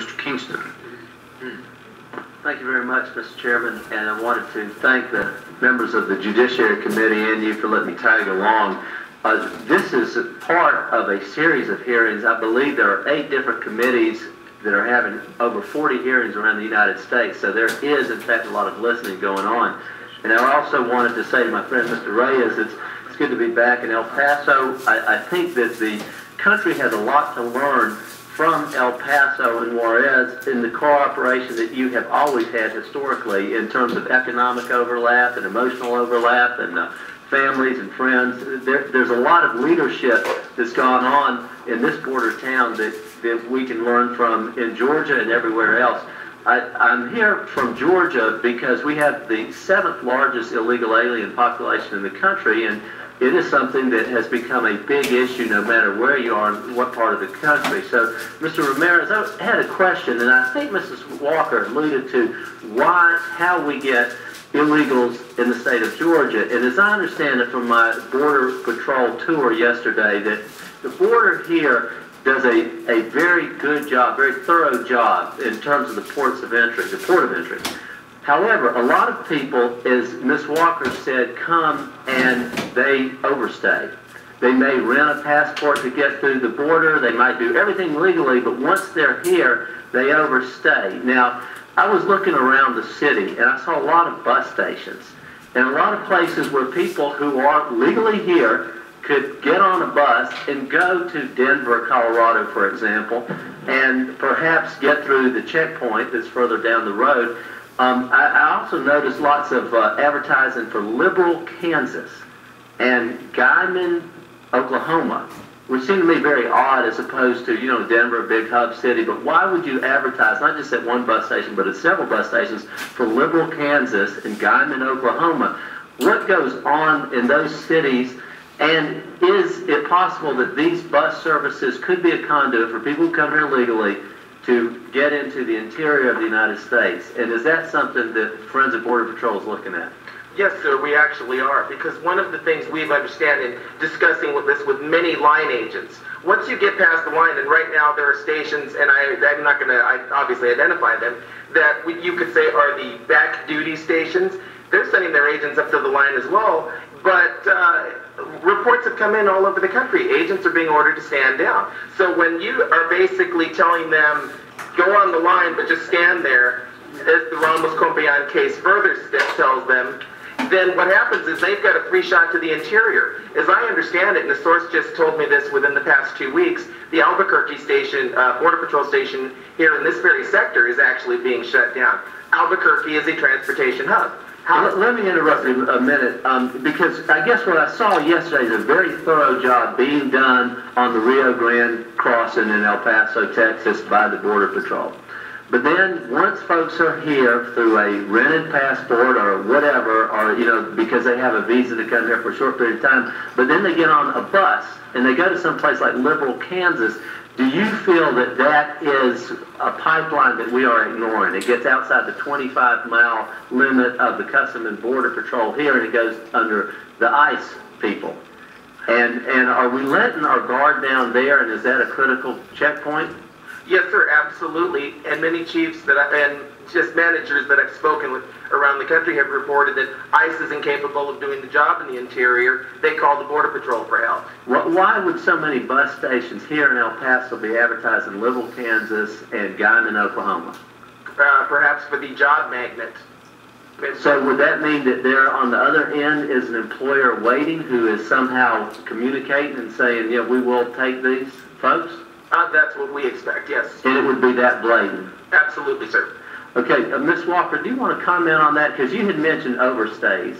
Mr. Kingston. Thank you very much, Mr. Chairman, and I wanted to thank the members of the Judiciary Committee and you for letting me tag along. This is a part of a series of hearings. I believe there are 8 different committees that are having over 40 hearings around the United States, so there is, in fact, a lot of listening going on. And I also wanted to say to my friend, Mr. Reyes, it's good to be back in El Paso. I think that the country has a lot to learn from El Paso and Juarez in the cooperation that you have always had historically in terms of economic overlap and emotional overlap and families and friends. There's a lot of leadership that's gone on in this border town that we can learn from in Georgia and everywhere else. I'm here from Georgia because we have the 7th largest illegal alien population in the country, and it is something that has become a big issue no matter where you are and what part of the country. So, Mr. Ramirez, I had a question, and I think Mrs. Walker alluded to how we get illegals in the state of Georgia. And as I understand it from my Border Patrol tour yesterday, that the border here does a very good job, very thorough job in terms of the ports of entry, the port of entry. However, a lot of people, as Ms. Walker said, come and they overstay. They may rent a passport to get through the border. They might do everything legally, but once they're here, they overstay. Now, I was looking around the city, and I saw a lot of bus stations and a lot of places where people who are legally here could get on a bus and go to Denver, Colorado, for example, and perhaps get through the checkpoint that's further down the road. I also noticed lots of advertising for Liberal, Kansas and Guyman, Oklahoma, which seemed to me very odd as opposed to, Denver, a big hub city. But why would you advertise, not just at one bus station, but at several bus stations for Liberal, Kansas and Guyman, Oklahoma? What goes on in those cities? And is it possible that these bus services could be a conduit for people who come here legally to get into the interior of the United States? And is that something that Friends of Border Patrol is looking at? Yes, sir, we actually are, because one of the things we've understand in discussing with this with many line agents, once you get past the line, and right now there are stations, and I'm not going to obviously identify them, that you could say are the back duty stations. They're sending their agents up to the line as well, but reports have come in all over the country. Agents are being ordered to stand down. So when you are basically telling them, go on the line, but just stand there, as the Ramos Compean case further tells them, then what happens is they've got a free shot to the interior. As I understand it, and the source just told me this within the past 2 weeks, the Albuquerque station, Border Patrol station here in this very sector is actually being shut down. Albuquerque is a transportation hub. Let me interrupt you a minute, because I guess what I saw yesterday is a very thorough job being done on the Rio Grande crossing in El Paso, Texas by the Border Patrol. But then once folks are here through a rented passport or whatever, or, because they have a visa to come here for a short period of time, but then they get on a bus and they go to some place like Liberal, Kansas, do you feel that that is a pipeline that we are ignoring? It gets outside the 25-mile limit of the Customs and Border Patrol here, and it goes under the ICE people. And are we letting our guard down there, and is that a critical checkpoint? Yes, sir, absolutely. And many chiefs and just managers that I've spoken with around the country have reported that ICE is incapable of doing the job in the interior. They call the Border Patrol for help. Why would so many bus stations here in El Paso be advertising Liberal, Kansas and Guyman, Oklahoma? Perhaps for the job magnet. So would that mean that there on the other end is an employer waiting who is somehow communicating and saying, yeah, we will take these folks? That's what we expect, yes. And it would be that blatant? Absolutely, sir. Okay, Ms. Walker, do you want to comment on that? Because you had mentioned overstays.